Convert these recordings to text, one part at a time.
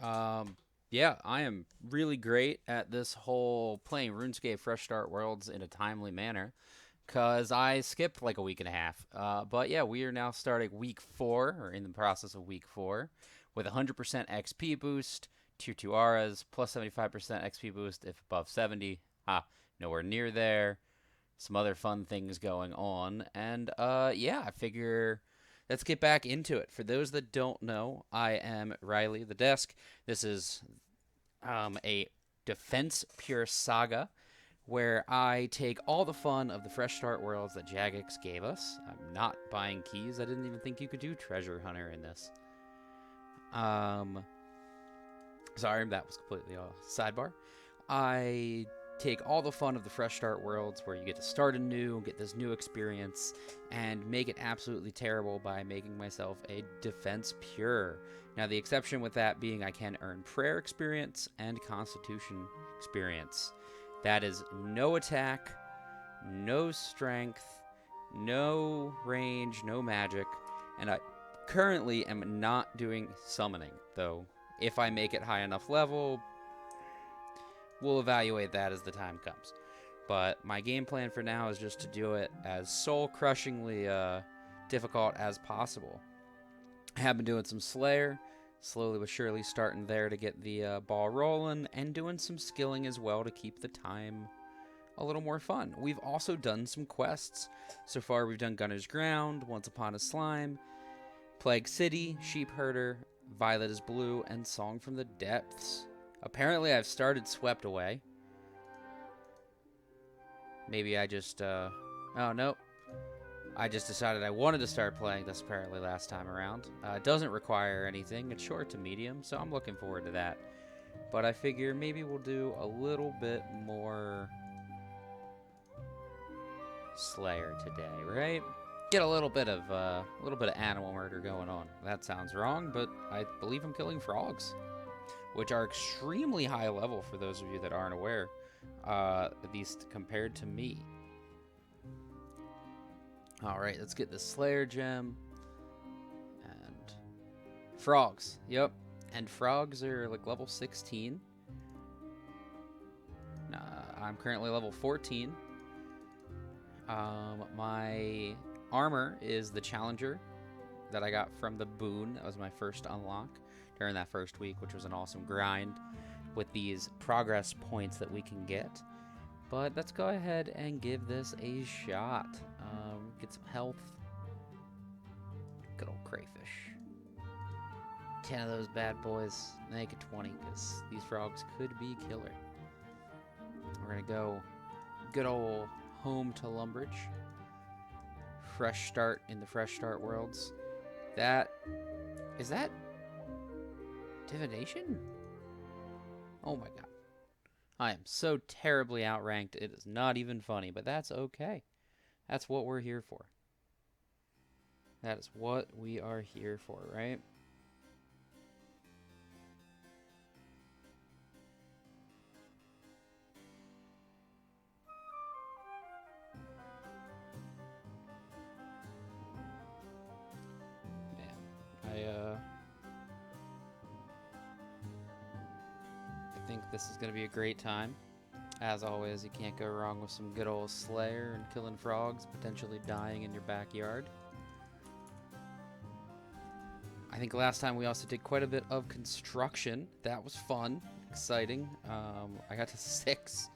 Yeah, I am really great at this whole playing RuneScape Fresh Start Worlds in a timely manner because I skipped like a week and a half. But yeah, we are now starting week four, or in the process of week four, with 100% XP boost, tier 2 auras, plus 75% XP boost if above 70. Ha, nowhere near there. Some other fun things going on. And yeah, I figure let's get back into it. For those that don't know, I am Riley the Desk. This is a defense pure saga where I take all the fun of the fresh start worlds that Jagex gave us. I'm not buying keys. I didn't even think you could do treasure hunter in this. Um, Sorry, that was completely a sidebar. I take all the fun of the fresh start worlds where you get to start anew, get this new experience, and make it absolutely terrible by making myself a defense pure. Now, the exception with that being I can earn prayer experience and constitution experience. That is no attack, no strength, no range, no magic, and I currently am not doing summoning, though if I make it high enough level, we'll evaluate that as the time comes. But my game plan for now is just to do it as soul-crushingly difficult as possible. I have been doing some Slayer, slowly but surely starting there to get the ball rolling, and doing some skilling as well to keep the time a little more fun. We've also done some quests. So far, we've done Gunner's Ground, Once Upon a Slime, Plague City, Sheep Herder, Violet is Blue, and Song from the Depths. Apparently, I've started Swept Away. Maybe I just, oh, no. I just decided I wanted to start playing this apparently last time around. It doesn't require anything. It's short to medium, so I'm looking forward to that. But I figure maybe we'll do a little bit more Slayer today, right? Get a little bit of animal murder going on. That sounds wrong, but I believe I'm killing frogs, which are extremely high level for those of you that aren't aware, at least compared to me. All right, let's get the Slayer gem and frogs. Yep, and frogs are like level 16. I'm currently level 14. My armor is the Challenger that I got from the boon. That was my first unlock during that first week, which was an awesome grind with these progress points that we can get. But let's go ahead and give this a shot. Get some health. Good old crayfish. 10 of those bad boys. Make it 20, because these frogs could be killer. We're going to go good old home to Lumbridge. Fresh start in the fresh start worlds. Is that divination? Oh my god. I am so terribly outranked, it is not even funny, but that's okay. That's what we're here for. That is what we are here for, right? Man, I think this is going to be a great time. As always, you can't go wrong with some good old Slayer and killing frogs, potentially dying in your backyard. I think last time we also did quite a bit of construction. That was fun, exciting. I got to 6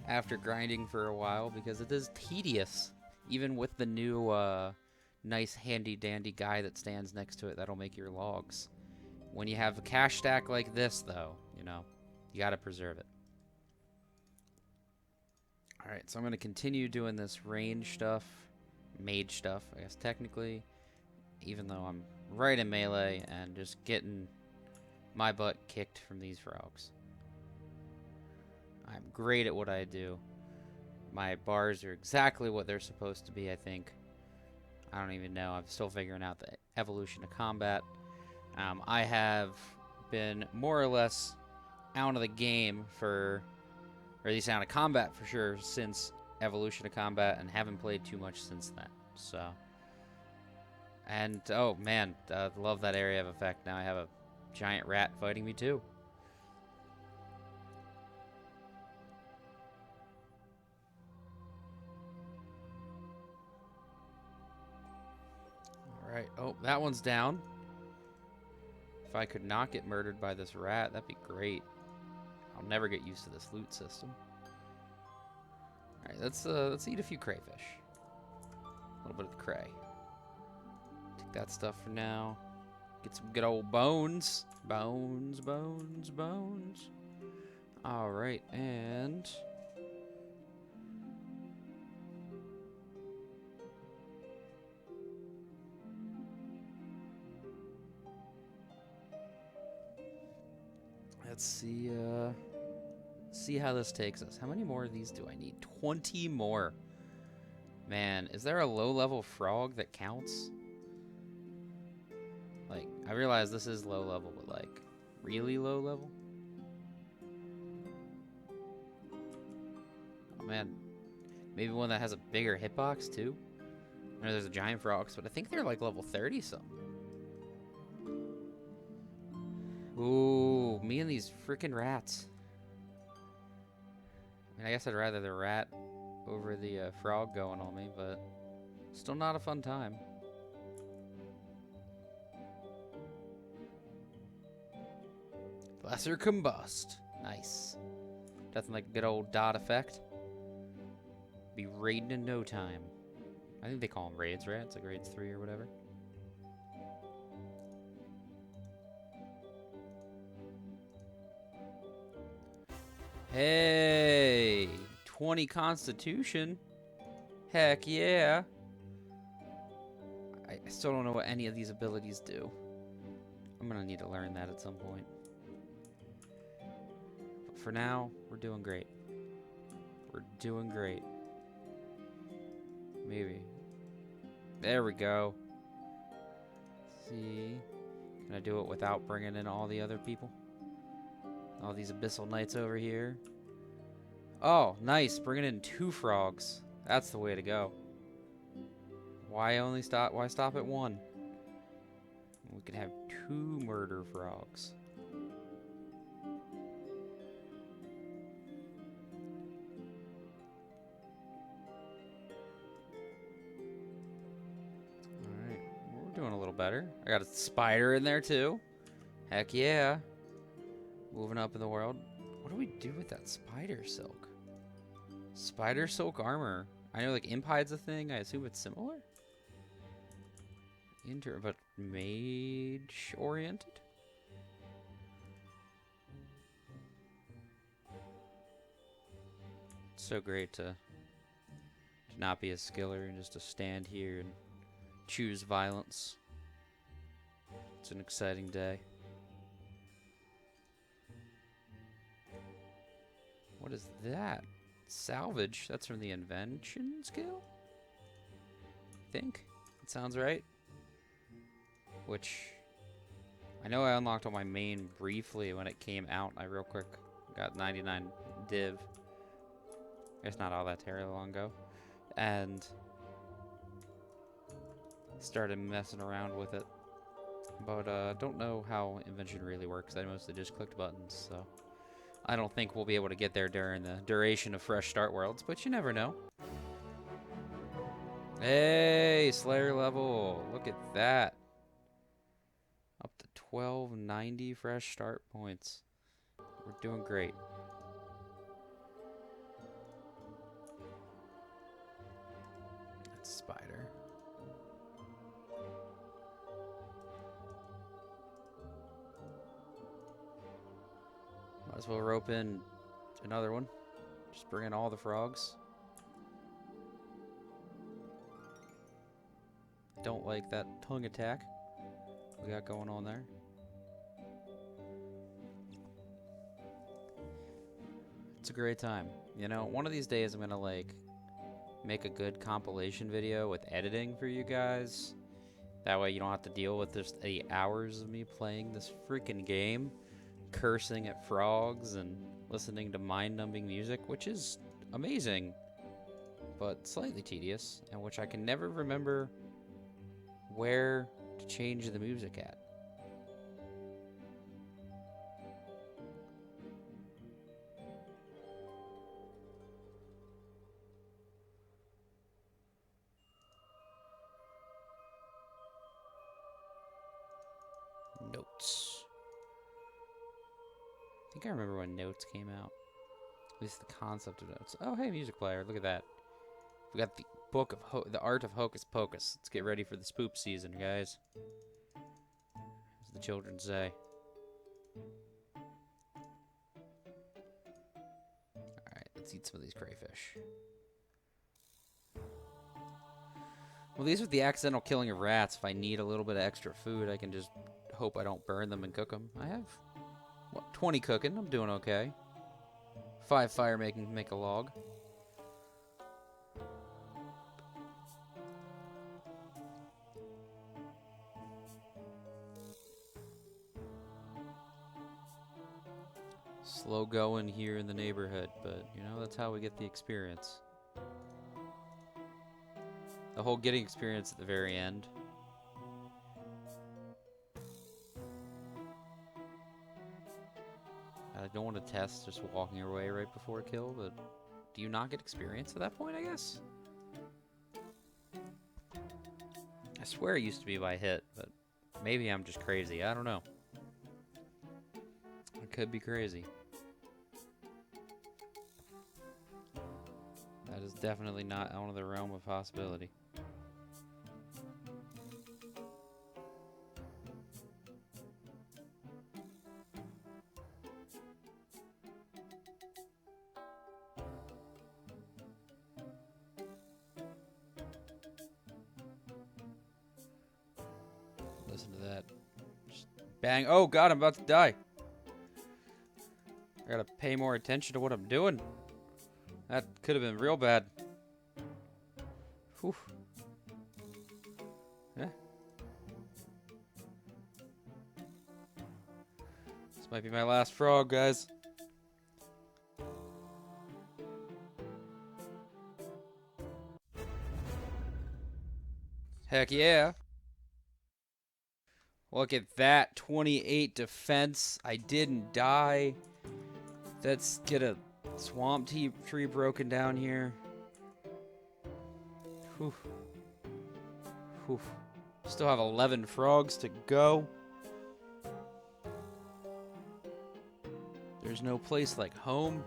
after grinding for a while because it is tedious, even with the new nice handy dandy guy that stands next to it that'll make your logs. When you have a cash stack like this, though, you know, you gotta preserve it. Alright, so I'm going to continue doing this range stuff, mage stuff, I guess technically, even though I'm right in melee and just getting my butt kicked from these frogs. I'm great at what I do. My bars are exactly what they're supposed to be, I think. I don't even know. I'm still figuring out the evolution of combat. I have been more or less out of the game for... or at least out of combat for sure since Evolution of Combat, and haven't played too much since then. So, and oh man, love that area of effect. Now I have a giant rat fighting me too. Alright, oh, that one's down. If I could not get murdered by this rat, that'd be great. I'll never get used to this loot system. Alright, let's eat a few crayfish. A little bit of the cray. Take that stuff for now. Get some good old bones. Bones, bones, bones. Alright, and... let's see how this takes us. How many more of these do I need? 20 more. Man, is there a low-level frog that counts? Like, I realize this is low level, but like, really low level? Oh man, maybe one that has a bigger hitbox too? I know there's a giant frogs, but I think they're like level 30 something. Ooh, me and these freaking rats. I mean, I guess I'd rather the rat over the frog going on me, but still not a fun time. Lesser combust. Nice. Nothing like a good old dot effect. Be raiding in no time. I think they call them raids, right? It's like raids 3 or whatever. Hey! 20 constitution. Heck yeah. I still don't know what any of these abilities do. I'm gonna need to learn that at some point. But for now, we're doing great. We're doing great. Maybe. There we go. Let's see. Can I do it without bringing in all the other people? All these abyssal knights over here. Oh, nice. Bringing in 2 frogs. That's the way to go. Why stop at 1? We can have 2 murder frogs. Alright, we're doing a little better. I got a spider in there too. Heck yeah. Moving up in the world. What do we do with that spider silk? Spider silk armor. I know like imp hide's a thing. I assume it's similar? But mage oriented? It's so great to not be a skiller and just to stand here and choose violence. It's an exciting day. What is that? Salvage. That's from the invention skill? I think. It sounds right. Which, I know I unlocked on my main briefly when it came out. I real quick got 99 div. It's not all that terribly long ago. And started messing around with it. But don't know how invention really works. I mostly just clicked buttons, so I don't think we'll be able to get there during the duration of Fresh Start Worlds, but you never know. Hey, Slayer level. Look at that. Up to 1290 fresh start points. We're doing great. That's spider. Might as well rope in another one. Just bring in all the frogs. Don't like that tongue attack we got going on there. It's a great time. You know, one of these days I'm gonna like make a good compilation video with editing for you guys. That way you don't have to deal with just 8 hours of me playing this freaking game, cursing at frogs and listening to mind-numbing music, which is amazing, but slightly tedious, and which I can never remember where to change the music at. Notes. I think I remember when Notes came out. At least the concept of Notes. Oh, hey, music player. Look at that. We got the book of the art of Hocus Pocus. Let's get ready for the spoop season, guys. As the children say. Alright, let's eat some of these crayfish. Well, these are the accidental killing of rats. If I need a little bit of extra food, I can just hope I don't burn them and cook them. I have, what, 20 cooking. I'm doing okay. 5 fire making, make a log. Slow going here in the neighborhood, but, you know, that's how we get the experience. The whole getting experience at the very end. I don't want to test just walking your way right before a kill, but do you not get experience at that point, I guess? I swear it used to be by hit, but maybe I'm just crazy. I don't know. I could be crazy. That is definitely not out of the realm of possibility. Listen to that. Just bang. Oh, God, I'm about to die. I gotta pay more attention to what I'm doing. That could have been real bad. Whew. Yeah. This might be my last frog, guys. Heck yeah. Look at that. 28 defense. I didn't die. Let's get a swamp tree broken down here. Whew. Whew. Still have 11 frogs to go. There's no place like home.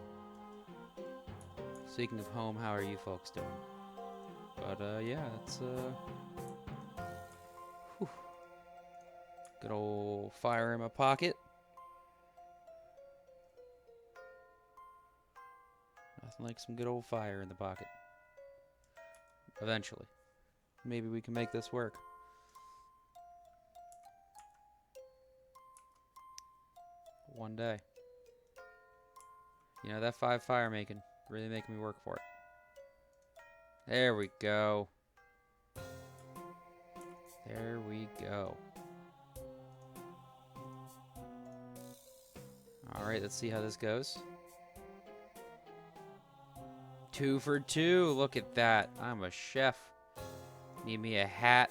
Speaking of home, how are you folks doing? But, yeah, it's, whew. Good old fire in my pocket. Nothing like some good old fire in the pocket. Eventually. Maybe we can make this work. One day. You know, that 5 fire making, really making me work for it. There we go. There we go. Alright, let's see how this goes. 2 for 2. Look at that. I'm a chef. Need me a hat.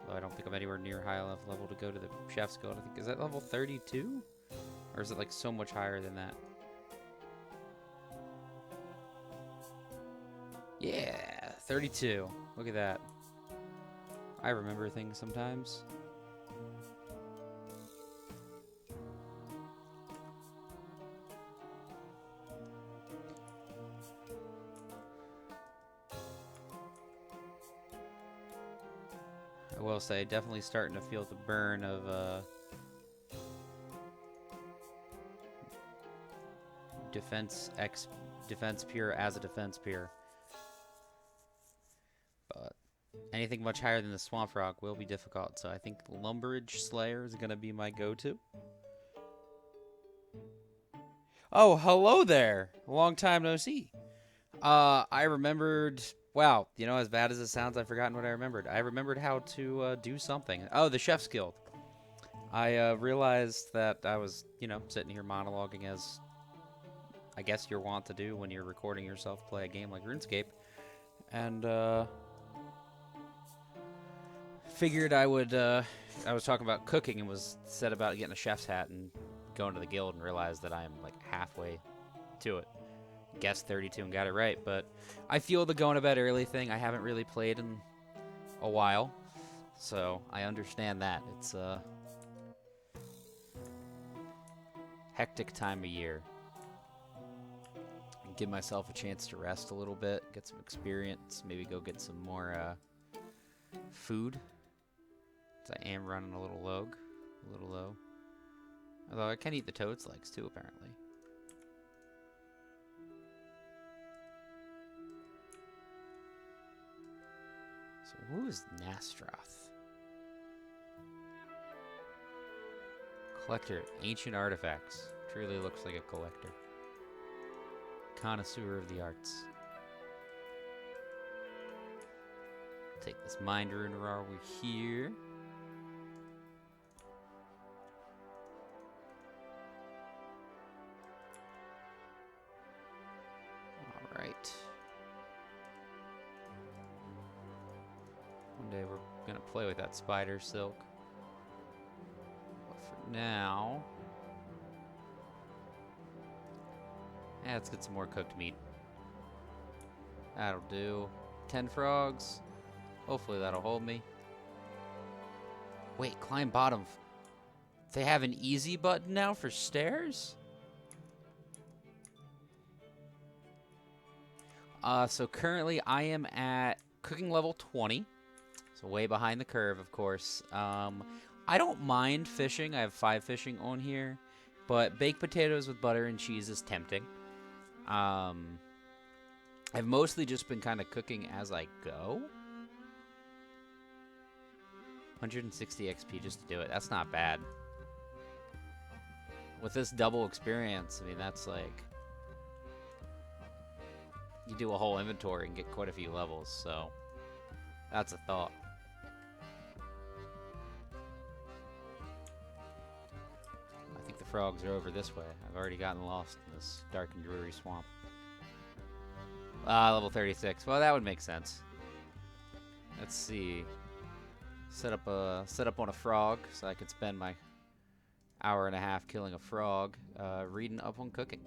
Well, I don't think I'm anywhere near high enough level to go to the chef's guild. I think, is that level 32? Or is it like so much higher than that? Yeah, 32. Look at that. I remember things sometimes. I will say, definitely starting to feel the burn of defense pure as a defense pure. But anything much higher than the swamp rock will be difficult, so I think Lumberage Slayer is gonna be my go-to. Oh, hello there! Long time no see. I remembered. Wow, you know, as bad as it sounds, I've forgotten what I remembered. I remembered how to do something. Oh, the Chef's Guild. I realized that I was, you know, sitting here monologuing as I guess you're wont to do when you're recording yourself play a game like RuneScape. And figured I would, I was talking about cooking and was said about getting a chef's hat and going to the guild and realized that I'm like halfway to it. Guessed 32 and got it right, but I feel the going to bed early thing. I haven't really played in a while, so I understand that. It's Hectic time of year. Give myself a chance to rest a little bit, get some experience, maybe go get some more food. I am running a little low. Although I can eat the toad's legs too, apparently. So who is Nastroth? Collector, ancient artifacts. Truly looks like a collector. Connoisseur of the arts. Take this mind rune while we're here. Alright. One day we're gonna play with that spider silk. But for now, let's get some more cooked meat. That'll do. 10 frogs. Hopefully that'll hold me. Wait, climb bottom. They have an easy button now for stairs? So currently I am at cooking level 20. So way behind the curve, of course. I don't mind fishing. I have 5 fishing on here. But baked potatoes with butter and cheese is tempting. I've mostly just been kind of cooking as I go. 160 XP just to do it. That's not bad. With this double experience, I mean, that's like... You do a whole inventory and get quite a few levels, so... That's a thought. I think the frogs are over this way. I've already gotten lost in this dark and dreary swamp. Level 36. Well, that would make sense. Let's see. Set up on a frog so I could spend my hour and a half killing a frog, reading up on cooking.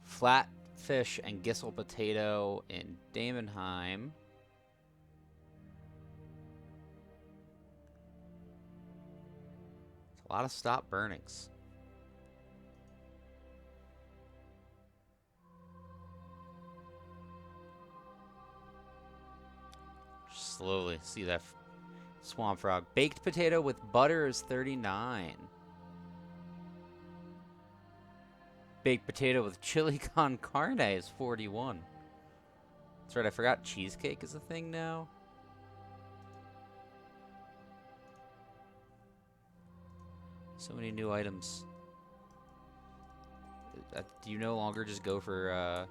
Flatfish and gissel potato in Damenheim. A lot of stop burnings. Slowly see that swamp frog. Baked potato with butter is 39. Baked potato with chili con carne is 41. That's right, I forgot cheesecake is a thing now. So many new items. Do you no longer just go for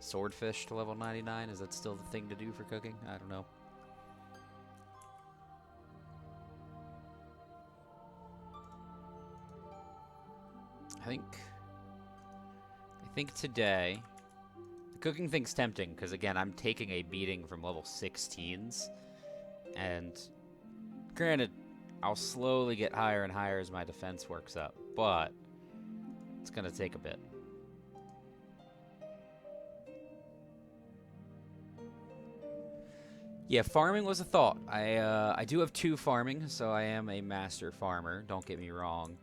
swordfish to level 99? Is that still the thing to do for cooking? I don't know. I think today the cooking thing's tempting because again I'm taking a beating from level 16s, and granted I'll slowly get higher and higher as my defense works up, but it's gonna take a bit. Yeah, farming was a thought. I do have 2 farming, so I am a master farmer. Don't get me wrong.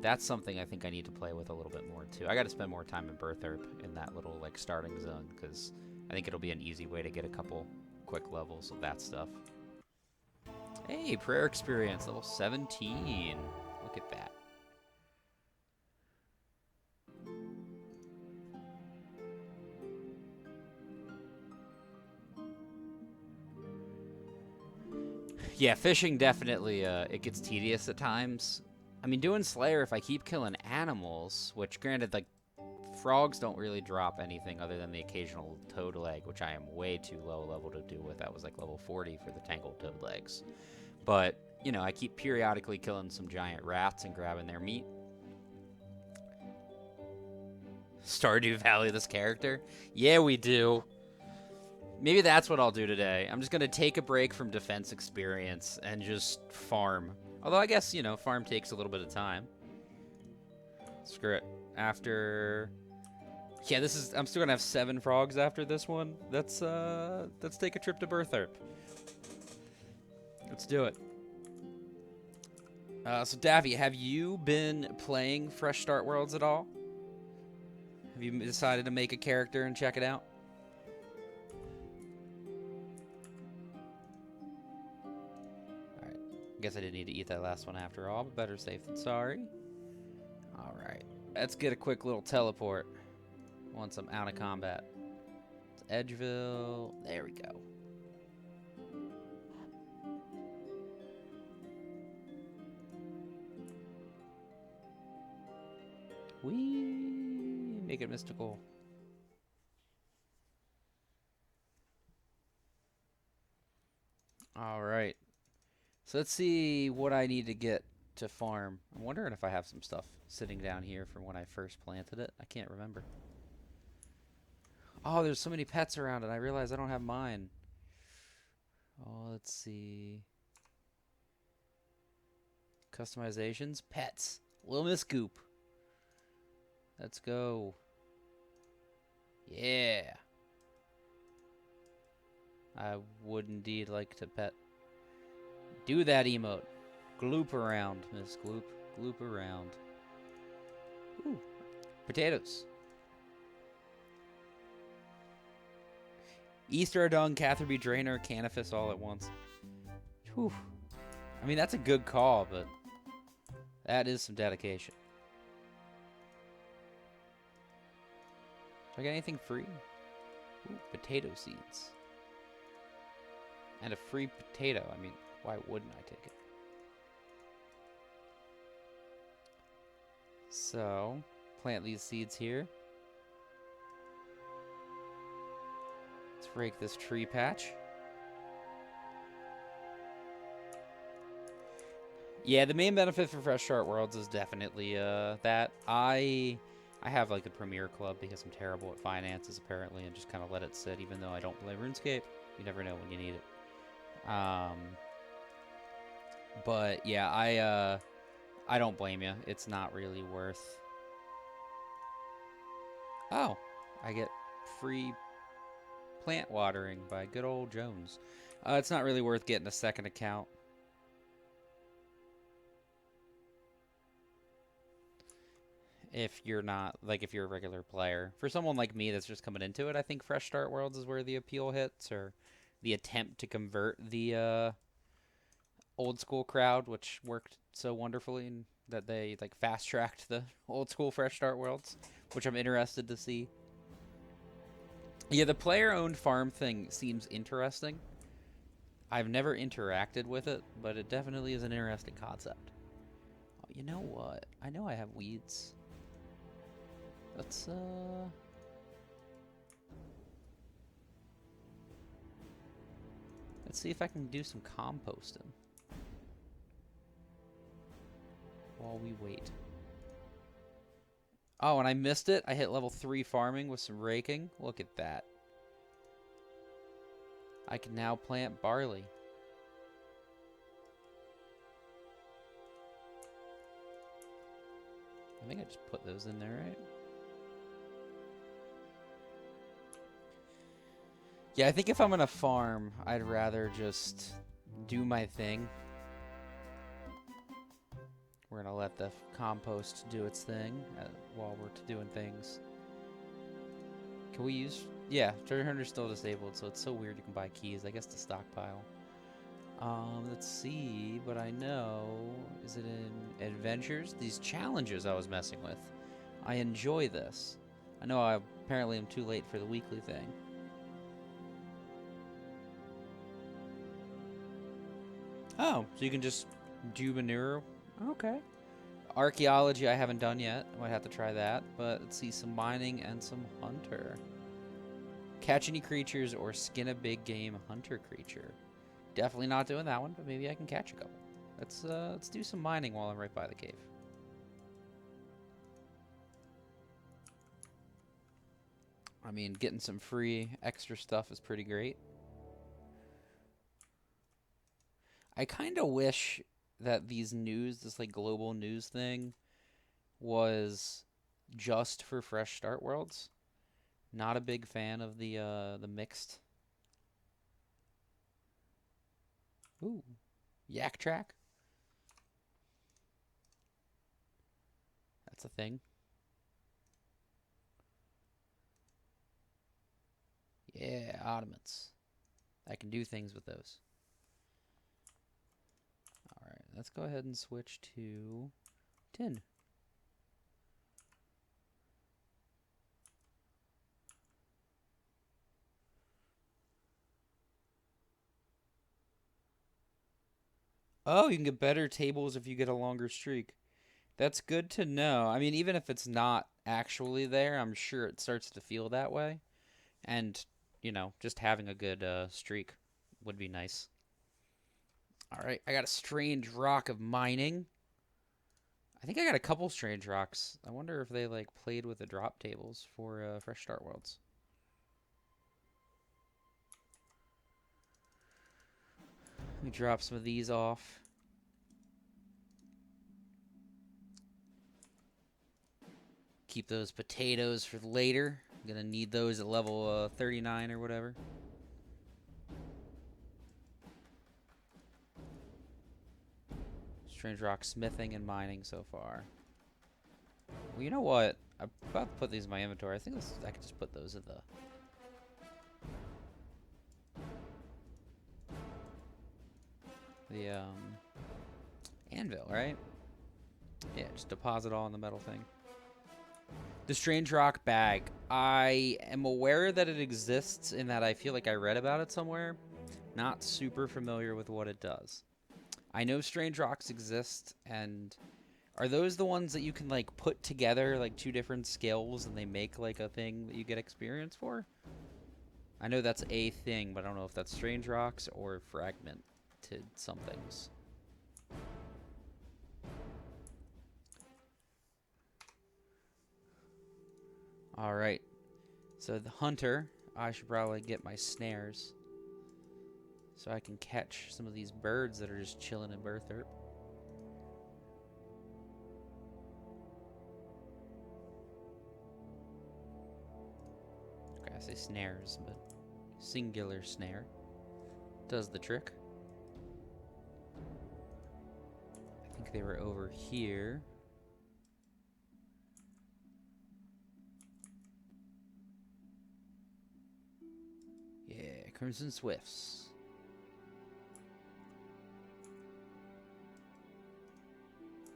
That's something I think I need to play with a little bit more too. I got to spend more time in Bertherp in that little like starting zone because I think it'll be an easy way to get a couple quick levels of that stuff. Hey, prayer experience level 17. Look at that. Yeah, fishing definitely it gets tedious at times. I mean, doing Slayer, if I keep killing animals, which granted, like, frogs don't really drop anything other than the occasional toad leg, which I am way too low level to do with. That was like level 40 for the tangled toad legs. But, you know, I keep periodically killing some giant rats and grabbing their meat. Stardew Valley, this character? Yeah, we do. Maybe that's what I'll do today. I'm just going to take a break from defense experience and just farm. Although I guess, you know, farm takes a little bit of time. Screw it. After... Yeah, this is... I'm still gonna have 7 frogs after this one. Let's take a trip to Bertharp. Let's do it. So, Davy, have you been playing Fresh Start Worlds at all? Have you decided to make a character and check it out? Alright. I guess I didn't need to eat that last one after all, but better safe than sorry. Alright. Let's get a quick little teleport once I'm out of combat. It's Edgeville. There we go. Whee! Make it mystical. Alright. So let's see what I need to get to farm. I'm wondering if I have some stuff sitting down here from when I first planted it. I can't remember. Oh, there's so many pets around and I realize I don't have mine. Oh, let's see. Customizations. Pets. Little Miss Goop. Let's go. Yeah. I would indeed like to pet. Do that emote. Gloop around, Miss Gloop. Gloop around. Ooh. Potatoes. Easter Dung, Catherby Drainer, Canifis all at once. Whew. I mean, that's a good call, but that is some dedication. Do I get anything free? Ooh, potato seeds. And a free potato. I mean, why wouldn't I take it? So, plant these seeds here. Let's rake this tree patch. Yeah, the main benefit for Fresh Start Worlds is definitely that I have like the Premier Club because I'm terrible at finances apparently and just kind of let it sit even though I don't play RuneScape. You never know when you need it. But yeah, I don't blame you. It's not really worth... Oh, I get free plant watering by good old Jones. It's not really worth getting a second account. If you're not, like, if you're a regular player. For someone like me that's just coming into it, I think Fresh Start Worlds is where the appeal hits, or the attempt to convert the old school crowd, which worked so wonderfully, and that they, like, fast-tracked the old school Fresh Start Worlds, which I'm interested to see. Yeah, the player-owned farm thing seems interesting. I've never interacted with it, but it definitely is an interesting concept. Oh, you know what? I know I have weeds. Let's see if I can do some composting while we wait. Oh, and I missed it. I hit level 3 farming with some raking. Look at that. I can now plant barley. I think I just put those in there, right? Yeah, I think if I'm gonna farm, I'd rather just do my thing. We're gonna let the compost do its thing while we're doing things. Can we use... Yeah, treasure hunter's still disabled, so it's so weird you can buy keys. I guess to stockpile. Let's see, but I know... Is it in adventures? These challenges I was messing with. I enjoy this. I know I apparently am too late for the weekly thing. Oh, so you can just do manure? Okay. Archeology I haven't done yet. I might have to try that. But let's see, some mining and some hunter. Catch any creatures or skin a big game hunter creature. Definitely not doing that one, but maybe I can catch a couple. Let's do some mining while I'm right by the cave. I mean, getting some free extra stuff is pretty great. I kind of wish that these news, this like global news thing, was just for Fresh Start Worlds. Not a big fan of the mixed. Ooh, Yak Track. That's a thing. Yeah, Ottomans. I can do things with those. Alright, let's go ahead and switch to tin. Oh, you can get better tables if you get a longer streak. That's good to know. I mean, even if it's not actually there, I'm sure it starts to feel that way. And, you know, just having a good streak would be nice. All right, I got a strange rock of mining. I think I got a couple strange rocks. I wonder if they like played with the drop tables for Fresh Start Worlds. Let me drop some of these off. Keep those potatoes for later. I'm gonna need those at level 39 or whatever. Strange rock smithing and mining so far. Well, you know what? I'm about to put these in my inventory. I think I could just put those in the anvil, right? Yeah, just deposit all in the metal thing. The strange rock bag. I am aware that it exists in that I feel like I read about it somewhere. Not super familiar with what it does. I know strange rocks exist, and are those the ones that you can like put together like two different skills and they make like a thing that you get experience for? I know that's a thing, but I don't know if that's strange rocks or fragmented somethings. All right. So the hunter, I should probably get my snares so I can catch some of these birds that are just chilling in Bertherp. Okay, I say snares, but singular snare does the trick. I think they were over here. Yeah, Crimson Swifts.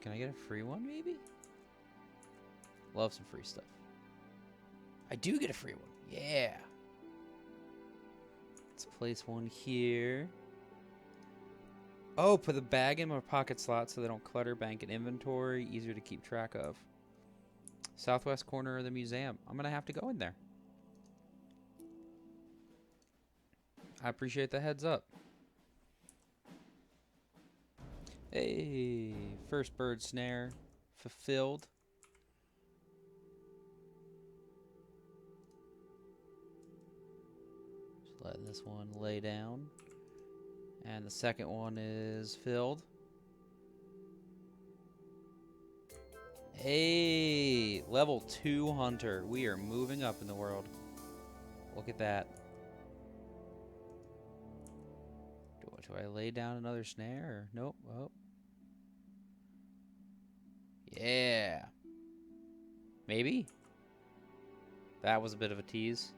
Can I get a free one, maybe? Love some free stuff. I do get a free one. Yeah. Let's place one here. Oh, put the bag in my pocket slot so they don't clutter bank and inventory. Easier to keep track of. Southwest corner of the museum. I'm going to have to go in there. I appreciate the heads up. Hey, first bird snare fulfilled. Just letting this one lay down. And the second one is filled. Hey, level 2 hunter. We are moving up in the world. Look at that. Do I lay down another snare? Or? Nope. Oh. Yeah. Maybe? That was a bit of a tease.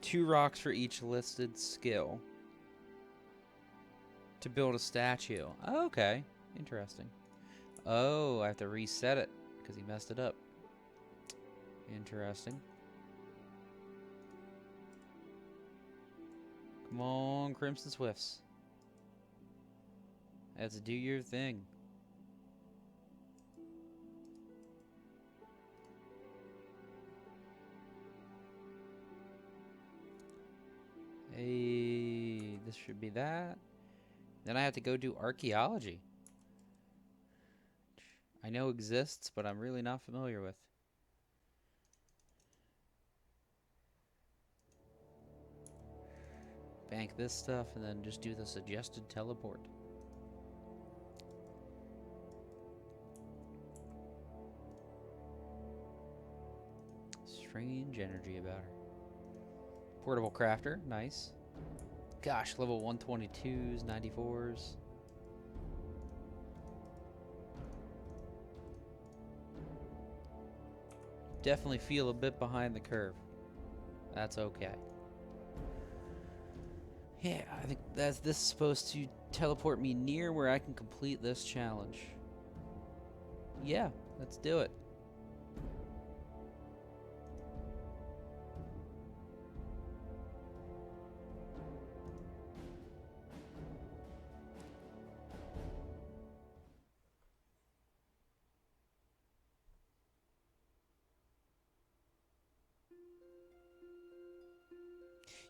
2 rocks for each listed skill. To build a statue. Oh, okay. Interesting. Oh, I have to reset it because he messed it up. Interesting. Come on, Crimson Swifts. Let's do your thing. Hey, this should be that. Then I have to go do Archeology. I know exists, but I'm really not familiar with. Bank this stuff and then just do the suggested teleport. Strange energy about her. Portable crafter, nice. Gosh, level 122s, 94s. Definitely feel a bit behind the curve. That's okay. Yeah, I think this is supposed to teleport me near where I can complete this challenge. Yeah, let's do it.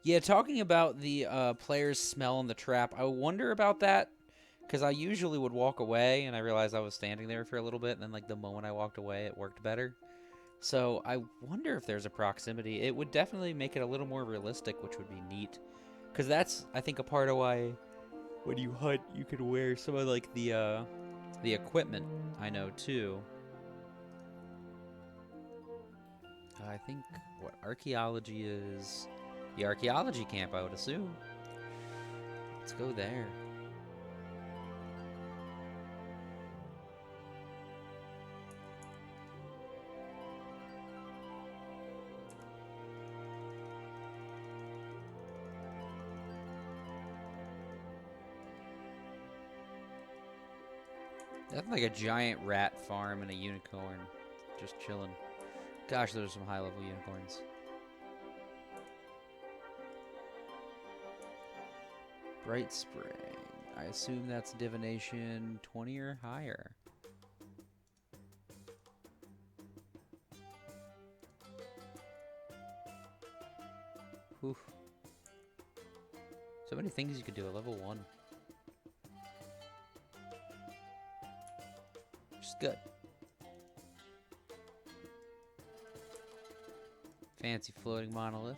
Yeah, talking about the players smelling the trap, I wonder about that, because I usually would walk away, and I realized I was standing there for a little bit, and then like the moment I walked away, it worked better. So I wonder if there's a proximity. It would definitely make it a little more realistic, which would be neat, because that's, I think, a part of why when you hunt, you could wear some of like the equipment. I know too. I think what archaeology is. The archaeology camp, I would assume. Let's go there. That's like a giant rat farm and a unicorn just chilling. Gosh, those are some high-level unicorns. Bright Spring. I assume that's divination 20 or higher. Oof. So many things you could do at level 1. Which is good. Fancy floating monolith.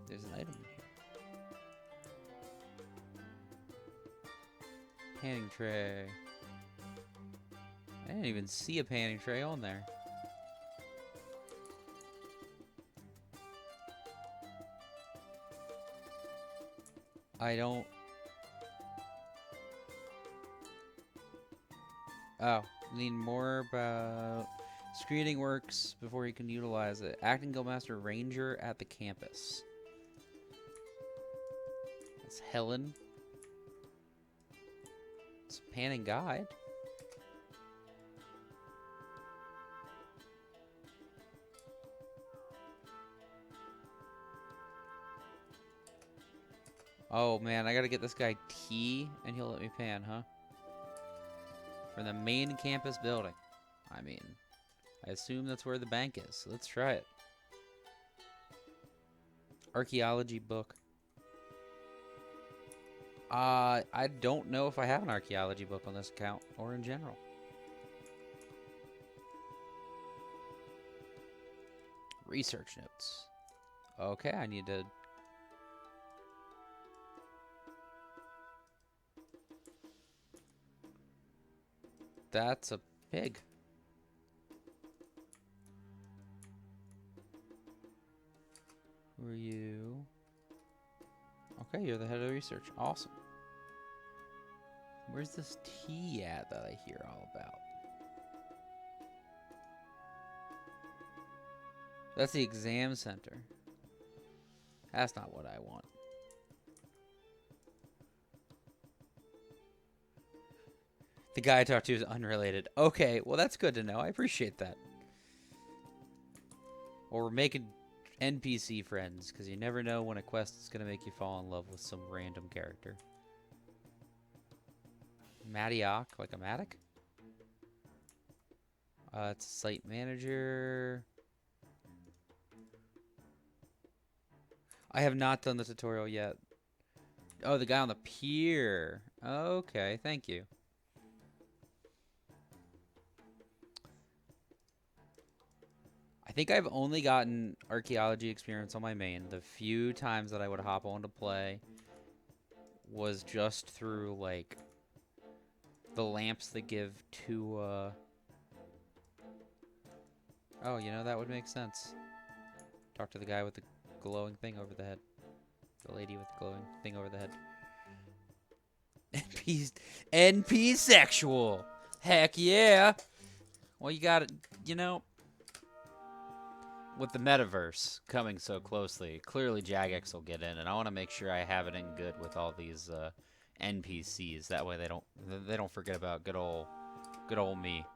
There's an item here. Panning tray. I didn't even see a panning tray on there. I don't... Oh, need more about... Screening works before you can utilize it. Acting Guildmaster Ranger at the campus. That's Helen. It's a panning guide. Oh man, I gotta get this guy T and he'll let me pan, huh? From the main campus building. I mean, I assume that's where the bank is, so let's try it. Archaeology book. I don't know if I have an archaeology book on this account or in general. Research notes. Okay, I need to... That's a pig. Who are you? Okay, you're the head of research. Awesome. Where's this tea at that I hear all about? That's the exam center. That's not what I want. The guy I talked to is unrelated. Okay, well that's good to know. I appreciate that. Or we're making NPC friends, because you never know when a quest is going to make you fall in love with some random character. Matioc, like a Matic? It's site manager. I have not done the tutorial yet. Oh, the guy on the pier. Okay, thank you. I think I've only gotten archaeology experience on my main. The few times that I would hop on to play was just through, like, The lamps that give two, Oh, you know, that would make sense. Talk to the guy with the glowing thing over the head. The lady with the glowing thing over the head. NP sexual! Heck yeah! Well, you got it, you know... With the metaverse coming so closely, clearly Jagex will get in, and I want to make sure I have it in good with all these NPCs. That way they don't forget about good old me.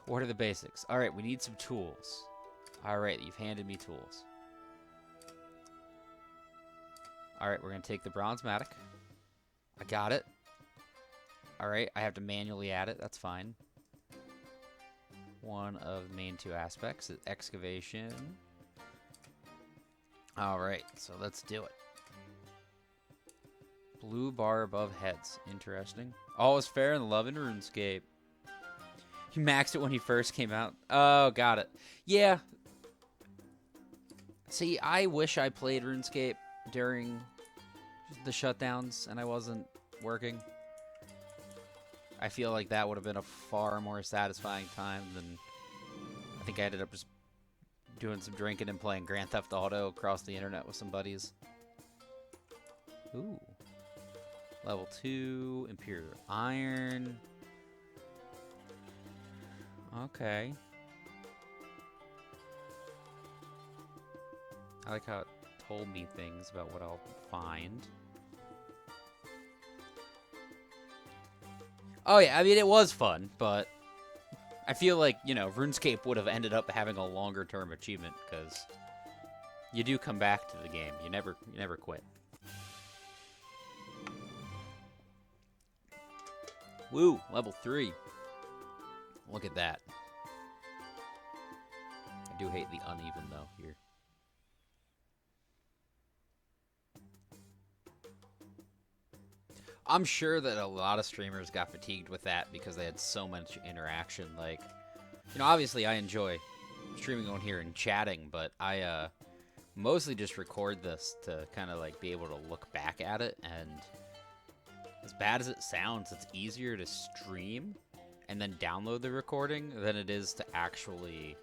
What are the basics? All right, we need some tools. All right, you've handed me tools. All right, we're gonna take the bronze matic. I got it. All right, I have to manually add it. That's fine. One of the main two aspects is excavation. Alright, so let's do it. Blue bar above heads. Interesting. All is fair in love and RuneScape. He maxed it when he first came out. Oh, got it. Yeah. See, I wish I played RuneScape during the shutdowns and I wasn't working. I feel like that would have been a far more satisfying time than... I think I ended up just doing some drinking and playing Grand Theft Auto across the internet with some buddies. Ooh. Level 2, Imperial Iron. Okay. I like how it told me things about what I'll find. Oh yeah, I mean, it was fun, but I feel like, you know, RuneScape would have ended up having a longer term achievement, because you do come back to the game. You never quit. Woo, level 3. Look at that. I do hate the uneven, though, here. I'm sure that a lot of streamers got fatigued with that because they had so much interaction. Like, you know, obviously I enjoy streaming on here and chatting, but I mostly just record this to kind of like be able to look back at it. And as bad as it sounds, it's easier to stream and then download the recording than it is to actually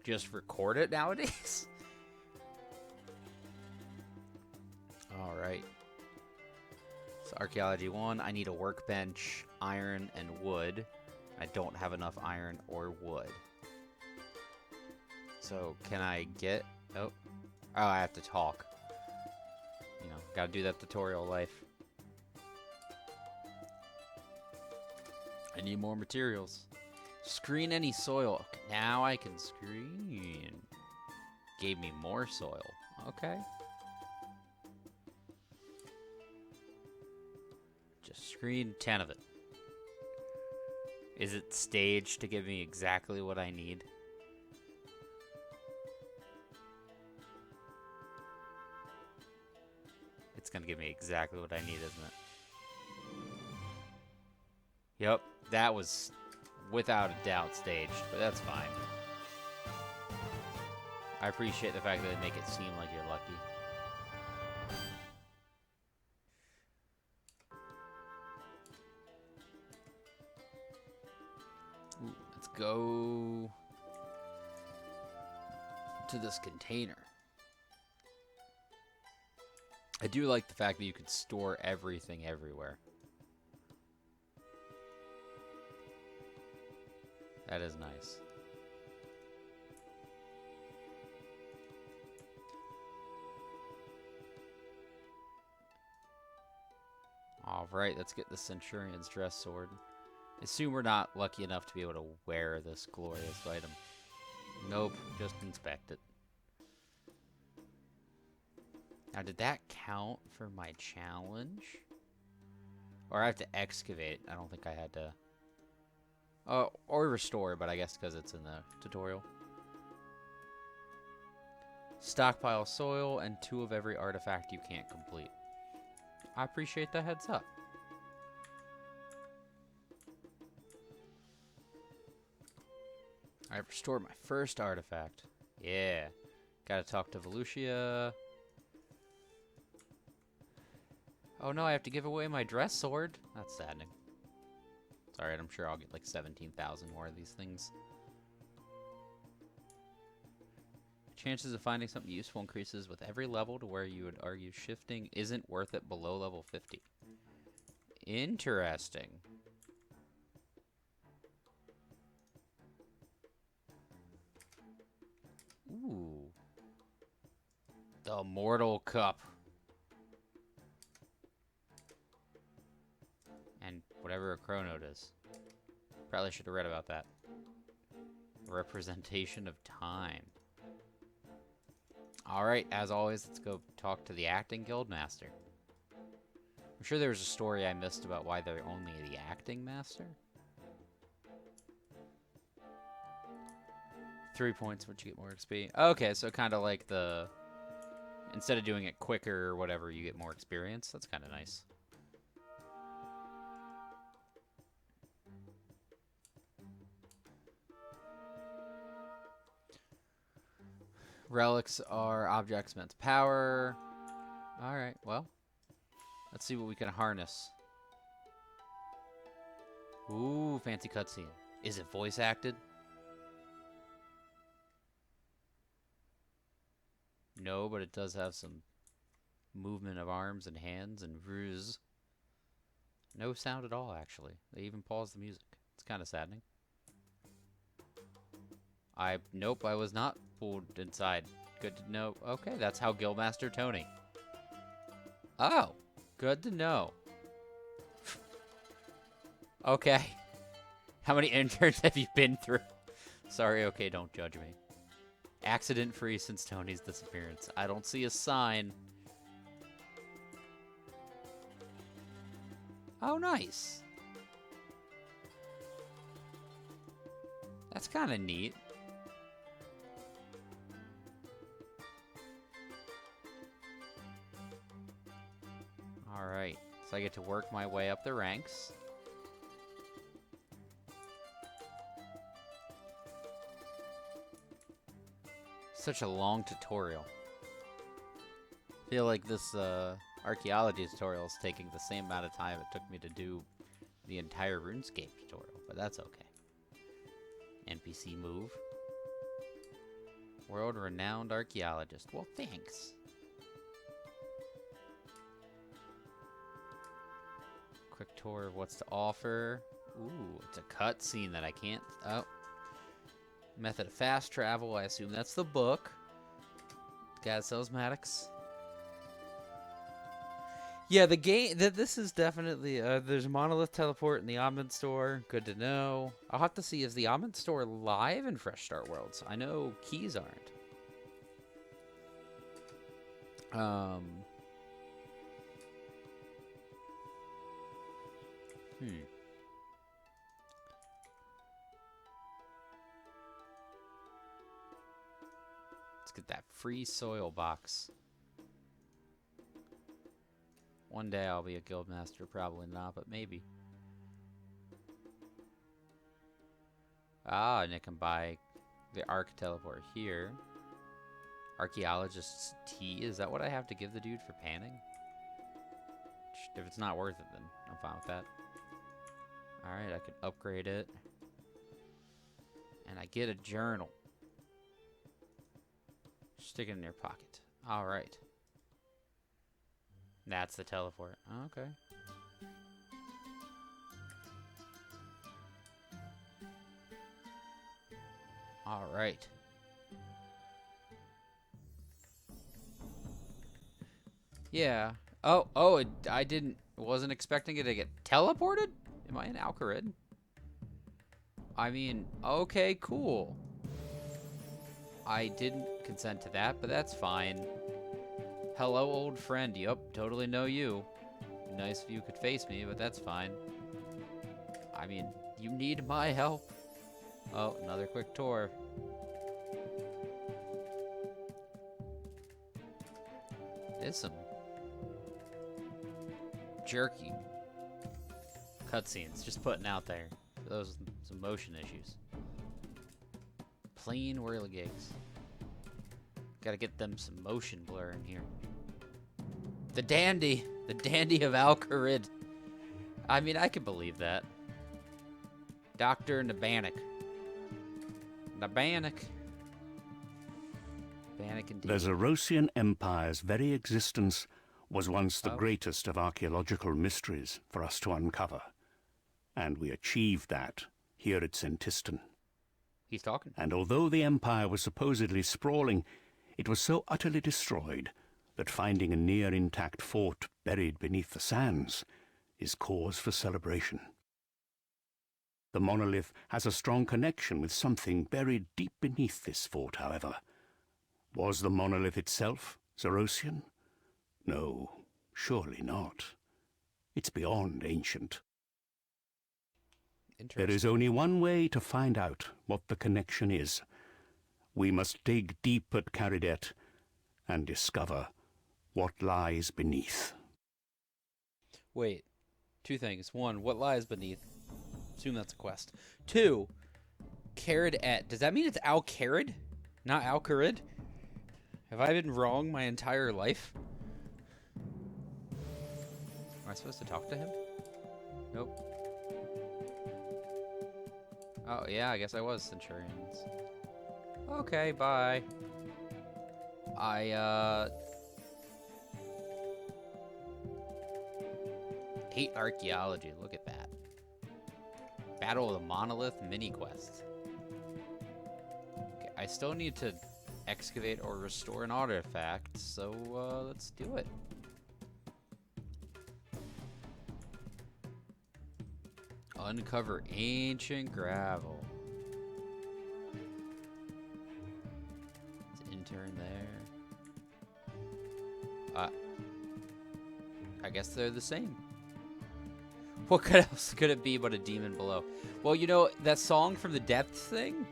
just record it nowadays. All right. So Archeology 1, I need a workbench, iron, and wood. I don't have enough iron or wood. So can I get... Oh, I have to talk. You know, gotta do that tutorial life. I need more materials. Screen any soil. Now I can screen. Gave me more soil. Okay. Just screen 10 of it. Is it staged to give me exactly what I need? It's gonna give me exactly what I need, isn't it? Yep, that was without a doubt staged, but that's fine. I appreciate the fact that they make it seem like you're lucky. Ooh, let's go to this container. I do like the fact that you could store everything everywhere. That is nice. Alright, let's get the Centurion's Dress Sword. Assume we're not lucky enough to be able to wear this glorious item. Nope, just inspect it. Now, did that count for my challenge? Or I have to excavate. I don't think I had to... Oh, or restore, but I guess because it's in the tutorial. Stockpile soil and 2 of every artifact you can't complete. I appreciate the heads up. I restored my first artifact. Yeah. Gotta talk to Volusia. Oh no, I have to give away my dress sword. That's saddening. It's alright, I'm sure I'll get like 17,000 more of these things. Chances of finding something useful increases with every level to where you would argue shifting isn't worth it below level 50. Interesting. Ooh. The Mortal Cup. And whatever a chrono does. Probably should have read about that. Representation of time. Alright, as always, let's go talk to the acting guild master. I'm sure there was a story I missed about why they're only the acting master. 3 points once you get more XP. Okay, so kind of like the... Instead of doing it quicker or whatever, you get more experience. That's kind of nice. Relics are objects meant to power. Alright, well. Let's see what we can harness. Ooh, fancy cutscene. Is it voice acted? No, but it does have some movement of arms and hands and ruse. No sound at all, actually. They even paused the music. It's kind of saddening. Nope, I was not pulled inside. Good to know. Okay, that's how Guildmaster Tony. Oh, good to know. Okay. How many interns have you been through? Sorry, okay, don't judge me. Accident-free since Tony's disappearance. I don't see a sign. Oh, nice. That's kind of neat. Alright, so I get to work my way up the ranks. Such a long tutorial. I feel like this archaeology tutorial is taking the same amount of time it took me to do the entire RuneScape tutorial, but that's okay. NPC move. World-renowned archaeologist. Well, thanks. Quick tour of what's to offer. Ooh, it's a cutscene that I can't... Oh. Method of fast travel. I assume that's the book. Got Selsmatics. Yeah, the game... This is definitely... there's a Monolith Teleport in the Omid Store. Good to know. I'll have to see, is the Omid Store live in Fresh Start Worlds? I know keys aren't. Let's get that free soil box. One day I'll be a guildmaster, probably not, but maybe. Ah, and I can buy the Arc Teleport here. Archaeologist's tea, is that what I have to give the dude for panning? If it's not worth it, then I'm fine with that. Alright, I can upgrade it. And I get a journal. Stick it in your pocket. Alright. That's the teleport. Okay. Alright. Yeah. Oh, I wasn't expecting it to get teleported? Am I an Alcarid? I mean, okay, cool. I didn't consent to that, but that's fine. Hello, old friend. Yup, totally know you. Nice if you could face me, but that's fine. I mean, you need my help. Oh, another quick tour. There's some jerky cutscenes, just putting out there for those with some motion issues. Plain whirligigs. Gotta get them some motion blur in here. The dandy. The dandy of Al-Kharid. I mean, I can believe that. Dr. Nabanik. Nabanik. Nabanik indeed. The Zerosian Empire's very existence was once the greatest of archaeological mysteries for us to uncover. And we achieved that here at Sentistan. He's talking. And although the Empire was supposedly sprawling, it was so utterly destroyed that finding a near-intact fort buried beneath the sands is cause for celebration. The monolith has a strong connection with something buried deep beneath this fort, however. Was the monolith itself Zerosian? No, surely not. It's beyond ancient. There is only one way to find out what the connection is. We must dig deep at Caridet and discover what lies beneath. Wait, two things. One, what lies beneath? Assume that's a quest. Two, Caridet. Does that mean it's Al-Kharid, not Al-Kharid? Have I been wrong my entire life? Am I supposed to talk to him? Nope. Oh, yeah, I guess I was Centurions. Okay, bye. Hate archaeology, look at that. Battle of the Monolith mini-quest. Okay, I still need to excavate or restore an artifact, so, let's do it. Uncover ancient gravel. Let's intern there. I guess they're the same. What else could it be but a demon below? Well, you know, that song from the Depths thing?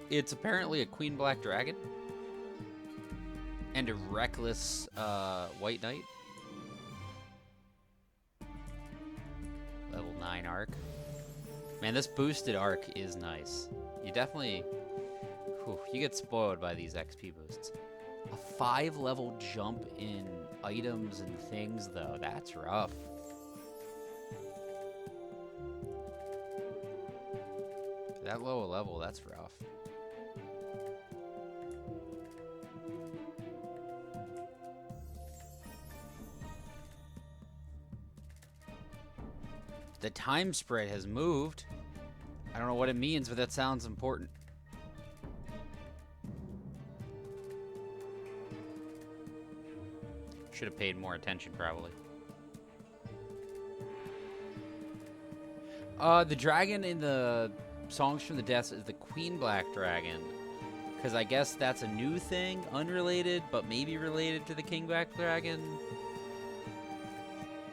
It's apparently a Queen Black Dragon. And a reckless, White Knight. Level 9 arc. Man, this boosted arc is nice. You definitely... Whew, you get spoiled by these XP boosts. A 5-level jump in items and things, though. That's rough. That low a level, that's rough. The time spread has moved. I don't know what it means, but that sounds important. Should have paid more attention, probably. The dragon in the Songs from the Depths is the Queen Black Dragon. Because I guess that's a new thing, unrelated, but maybe related to the King Black Dragon.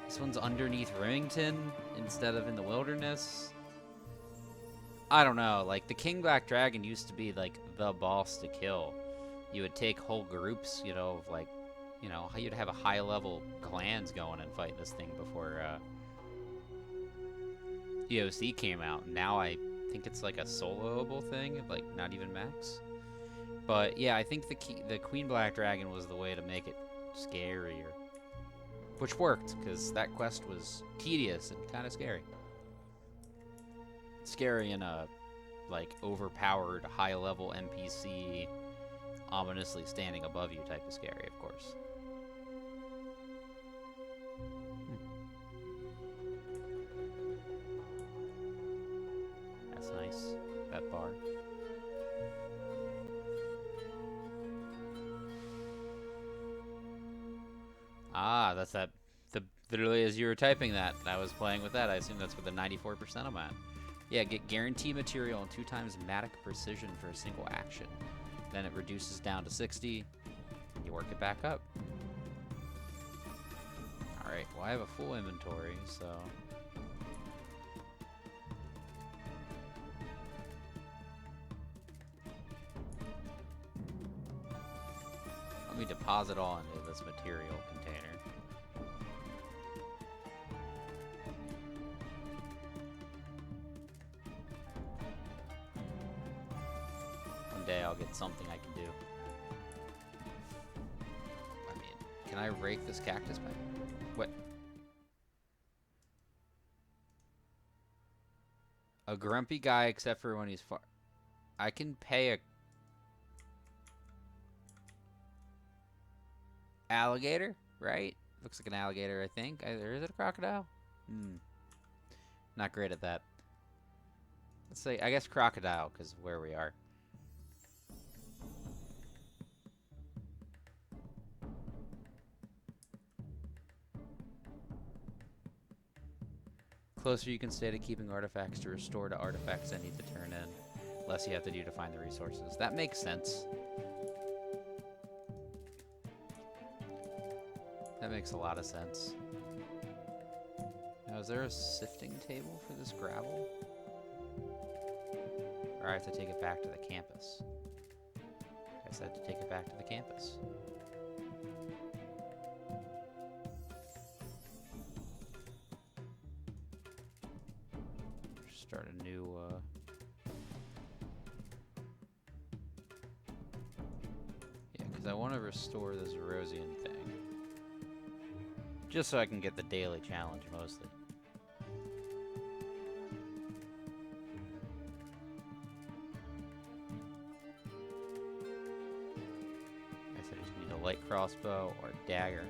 This one's underneath Remington instead of in the wilderness. I don't know, like, the King Black Dragon used to be, like, the boss to kill. You would take whole groups, you know, of, like, you know, you'd have a high-level clans going and fight this thing before, EOC came out. And now I think it's, like, a soloable thing, like, not even max. But, yeah, I think the Queen Black Dragon was the way to make it scarier. Which worked, because that quest was tedious and kind of scary. Scary in a, like, overpowered, high-level NPC, ominously standing above you type of scary, of course. That's nice, that bar. Ah, that's that. Literally as you were typing that, I was playing with that. I assume that's with the 94% I'm at. Yeah, get guarantee material and 2 times matic precision for a single action. Then it reduces down to 60. You work it back up. Alright, well I have a full inventory, so... Let me deposit all into this material container. One day I'll get something I can do. I mean, Can I rake this cactus back? What? A grumpy guy except for when he's far. I can pay a alligator, right? Looks like an alligator, I think. Or is it a crocodile? Not great at that. Let's say, I guess crocodile, because of where we are. Closer you can stay to keeping artifacts to restore to artifacts I need to turn in. Less you have to do to find the resources. That makes sense. That makes a lot of sense. Now, is there a sifting table for this gravel? Or I have to take it back to the campus? I guess I have to take it back to the campus. Start a new, yeah, because I want to restore this Erosian thing. Just so I can get the daily challenge, mostly. I guess I just need a light crossbow or a dagger.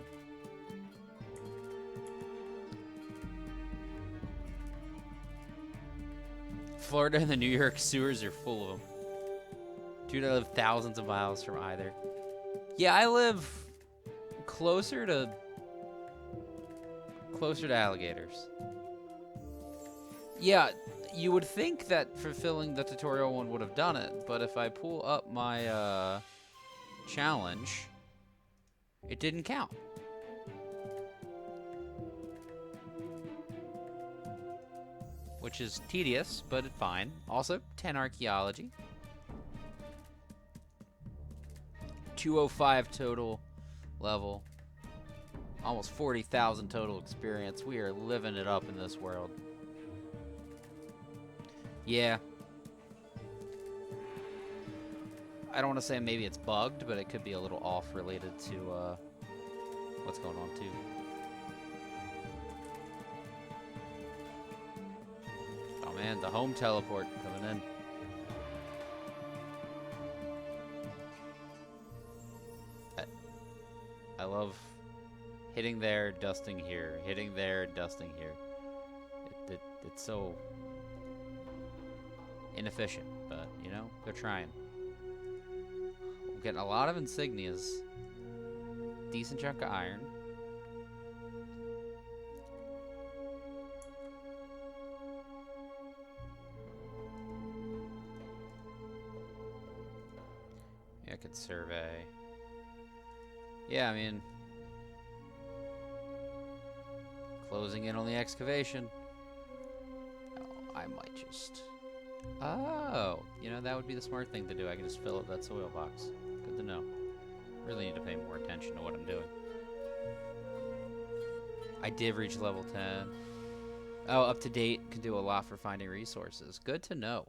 Florida and the New York sewers are full of them. Dude, I live thousands of miles from either. Yeah, I live closer to alligators. Yeah, you would think that fulfilling the tutorial one would have done it, but if I pull up my challenge, it didn't count. Which is tedious, but it's fine. Also, 10 archaeology. 205 total level. Almost 40,000 total experience. We are living it up in this world. Yeah. I don't want to say maybe it's bugged, but it could be a little off related to what's going on too. Oh man, the home teleport coming in. I love hitting there, dusting here, hitting there, dusting here. It's so inefficient, but you know, they're trying. We're getting a lot of insignias. Decent chunk of iron. Yeah, I could survey. Yeah, I mean, closing in on the excavation. Oh, I might just... Oh, you know, that would be the smart thing to do. I can just fill up that soil box. Good to know. Really need to pay more attention to what I'm doing. I did reach level 10. Oh, up to date. Can do a lot for finding resources. Good to know.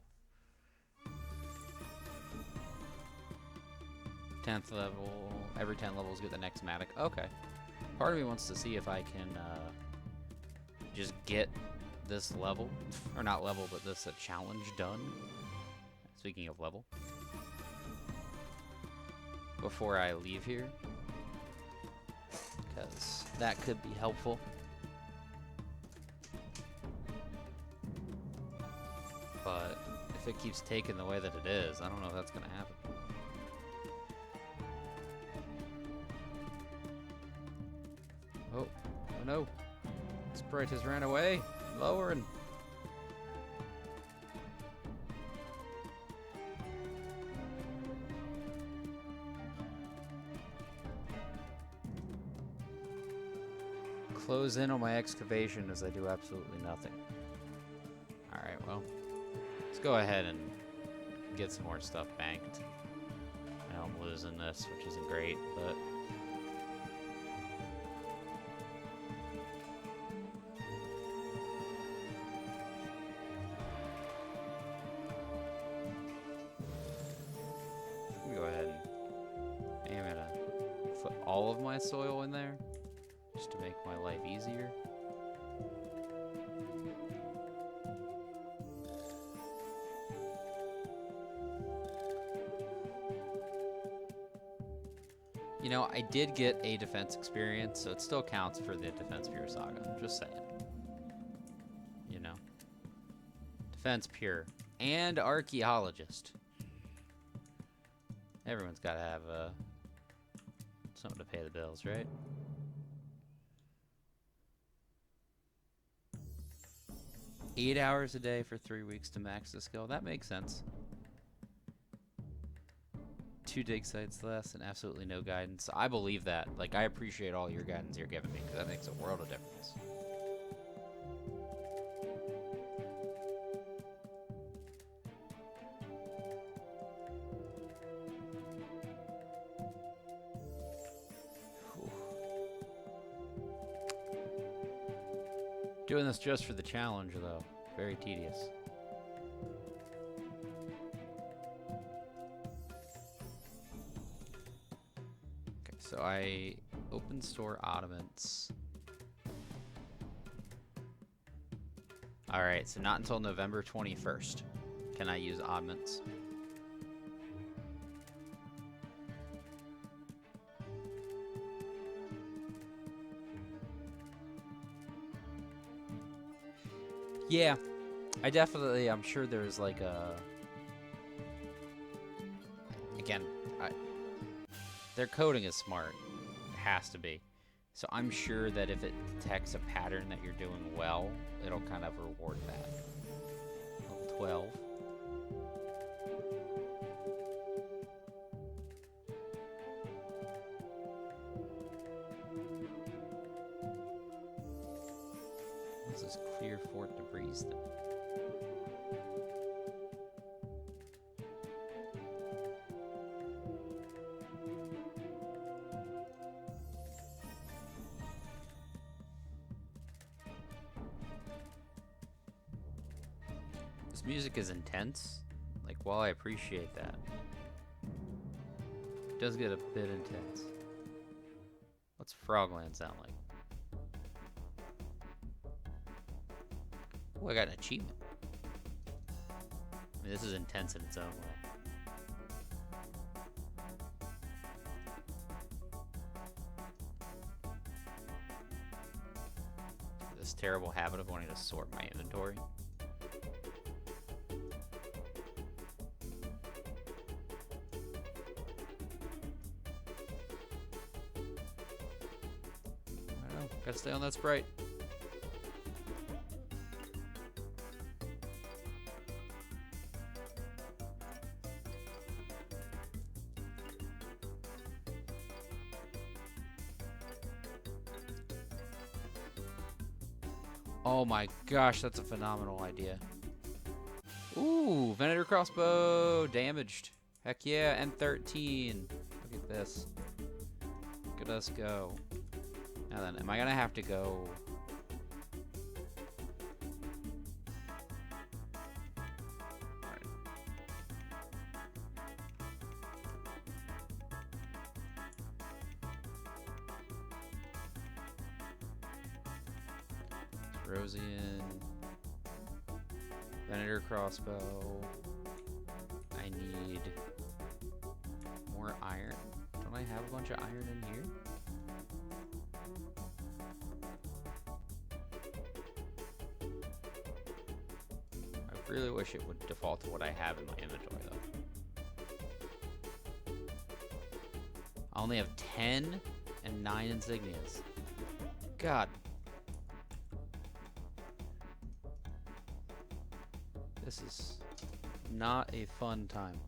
10th level. Every 10 levels get the next matic. Okay. Part of me wants to see if I can just get this level. Or not level, but this challenge done. Speaking of level. Before I leave here. Because that could be helpful. But if it keeps taking the way that it is, I don't know if that's going to happen. Oh no. Sprite has ran away. Lowering. Close in on my excavation as I do absolutely nothing. Alright, well. Let's go ahead and get some more stuff banked. Now I'm losing this, which isn't great, but... go ahead and I'm gonna put all of my soil in there. just to make my life easier. You know, I did get a defense experience, so it still counts for the Defense Pure Saga. Just saying. You know? Defense Pure. And Archeologist. Everyone's got to have something to pay the bills, right? Eight hours a day for 3 weeks to max the skill. That makes sense. 2 dig sites less and absolutely no guidance. I believe that. Like, I appreciate all your guidance you're giving me, because that makes a world of difference. Whew. Doing this just for the challenge, though. Very tedious. So I open store oddments. Alright, so not until November 21st can I use oddments. Yeah, I'm sure there's like a... Again, their coding is smart. It has to be. So I'm sure that if it detects a pattern that you're doing well, it'll kind of reward that. Level 12. This is clear fort debris then. This music is intense. Like, while I appreciate that, it does get a bit intense. What's Frogland sound like? Oh, I got an achievement. I mean, this is intense in its own way. This terrible habit of wanting to sort my inventory. I know, gotta stay on that Sprite. Oh my gosh, that's a phenomenal idea. Ooh, Venator crossbow damaged. Heck yeah, N13. Look at this. Look at us go. Now then, am I gonna have to go? Alright. Rosian. Venator crossbow. I need more iron. Don't I have a bunch of iron in here? I really wish it would default to what I have in my inventory, though. I only have 10 and 9 insignias. God. This is not a fun time.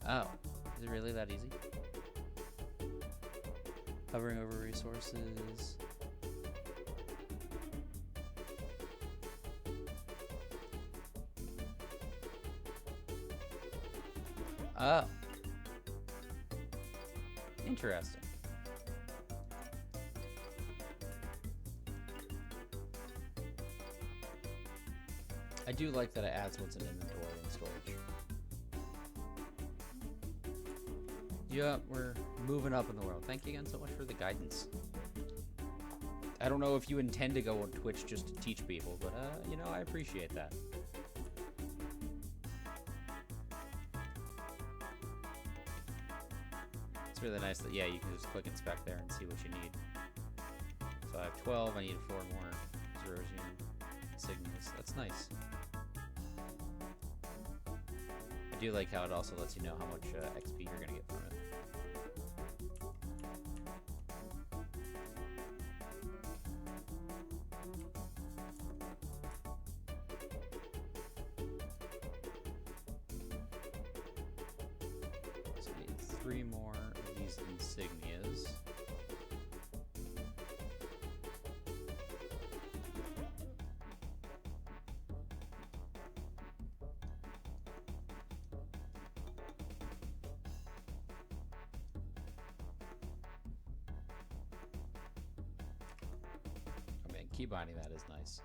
Oh, is it really that easy? Hovering over resources. Oh. Interesting. I do like that it adds what's in inventory and storage. Yep, we're moving up in the world. Thank you again so much for the guidance. I don't know if you intend to go on Twitch just to teach people, but, you know, I appreciate that. It's really nice that, yeah, you can just click inspect there and see what you need. So I have 12, I need 4 more Zerosian insignias. That's nice. I do like how it also lets you know how much XP you're going to get from it. So I need 3 more of these insignias. Key binding that is nice.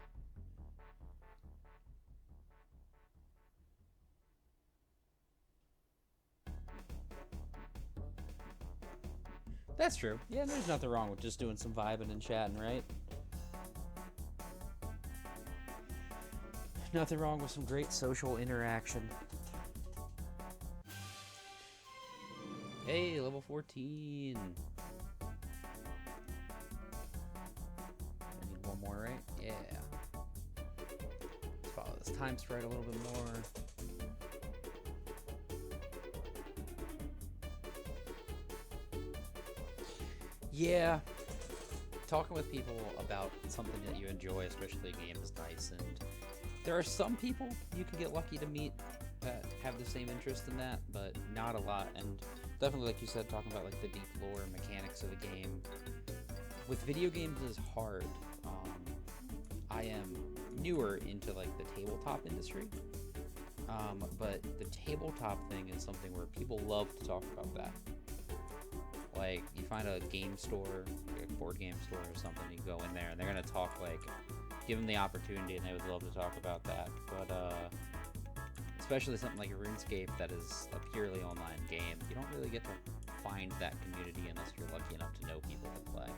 That's true. Yeah, there's nothing wrong with just doing some vibing and chatting, right? Nothing wrong with some great social interaction. Hey, level 14. More, right? Yeah. Let's follow this time sprite a little bit more. Yeah. Talking with people about something that you enjoy, especially a game, is nice. And there are some people you can get lucky to meet that have the same interest in that, but not a lot. And definitely, like you said, talking about like the deep lore and mechanics of the game. With video games is hard. I am newer into like the tabletop industry, but the tabletop thing is something where people love to talk about that. Like, you find a game store, like a board game store or something, you go in there and they're gonna talk, like, give them the opportunity and they would love to talk about that. But especially something like a RuneScape that is a purely online game, you don't really get to find that community unless you're lucky enough to know people that play.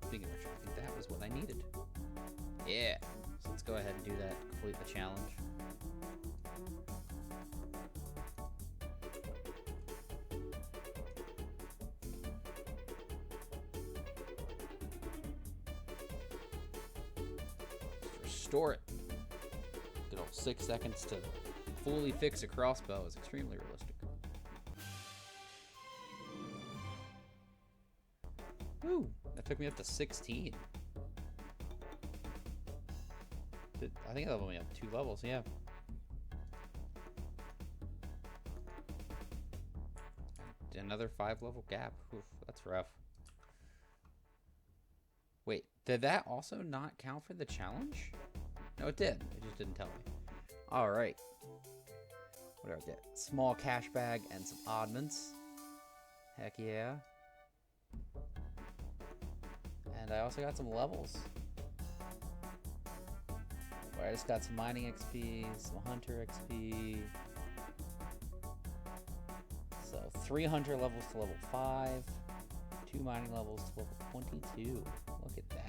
Speaking of which, I think that was what I needed. Yeah. So let's go ahead and do that. Complete the challenge. Let's restore it. Good old 6 seconds to fully fix a crossbow is extremely realistic. Woo! That took me up to 16. I think that leveled me up 2 levels, yeah. Another 5 level gap. Oof, that's rough. Wait, did that also not count for the challenge? No, it did. It just didn't tell me. Alright. What do I get? Small cash bag and some oddments. Heck yeah. And I also got some levels. Where I just got some mining XP, some hunter XP. So 3 hunter levels to level 5, 2 mining levels to level 22. Look at that.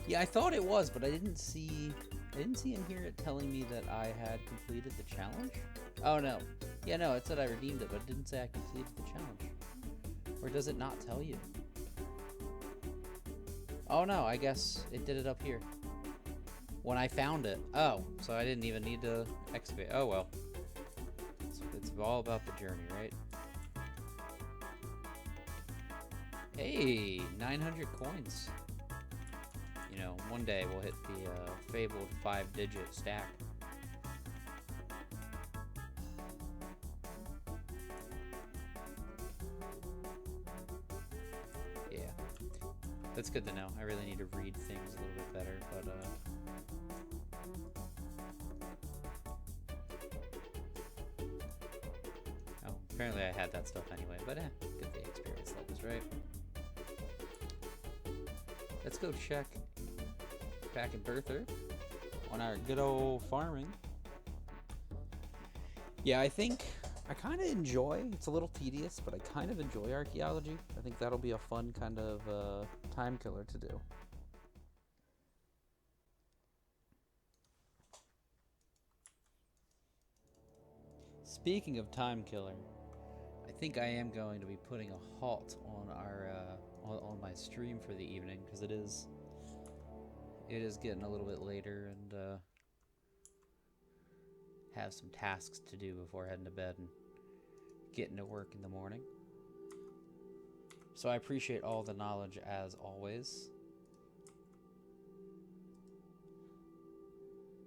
Yeah, I thought it was, but I didn't see in here it telling me that I had completed the challenge. Oh no. Yeah, no, it said I redeemed it, but it didn't say I completed the challenge. Or does it not tell you? Oh no, I guess it did it up here. When I found it. Oh, so I didn't even need to excavate. Oh well. all about the journey, right? Hey, 900 coins. You know, one day we'll hit the fabled 5-digit stack. Yeah, that's good to know. I really need to read things a little bit better, but oh, apparently I had that stuff anyway, but good the experience levels, right? Let's go check back in Berther on our good old farming. Yeah, I think I kind of enjoy, it's a little tedious, but I kind of enjoy archaeology. I think that'll be a fun kind of time killer to do. Speaking of time killer, I think I am going to be putting a halt on our on my stream for the evening because it is getting a little bit later and have some tasks to do before heading to bed and getting to work in the morning. So I appreciate all the knowledge as always.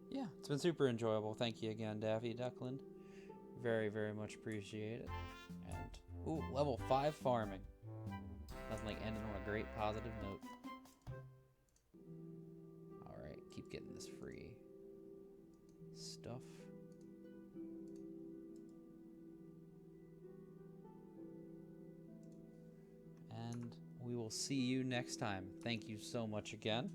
Yeah, it's been super enjoyable. Thank you again, Daffy Duckland. Very, very much appreciate it. And, ooh, level 5 farming. Nothing like ending on a great positive note. Alright, keep getting this free stuff. And we will see you next time. Thank you so much again.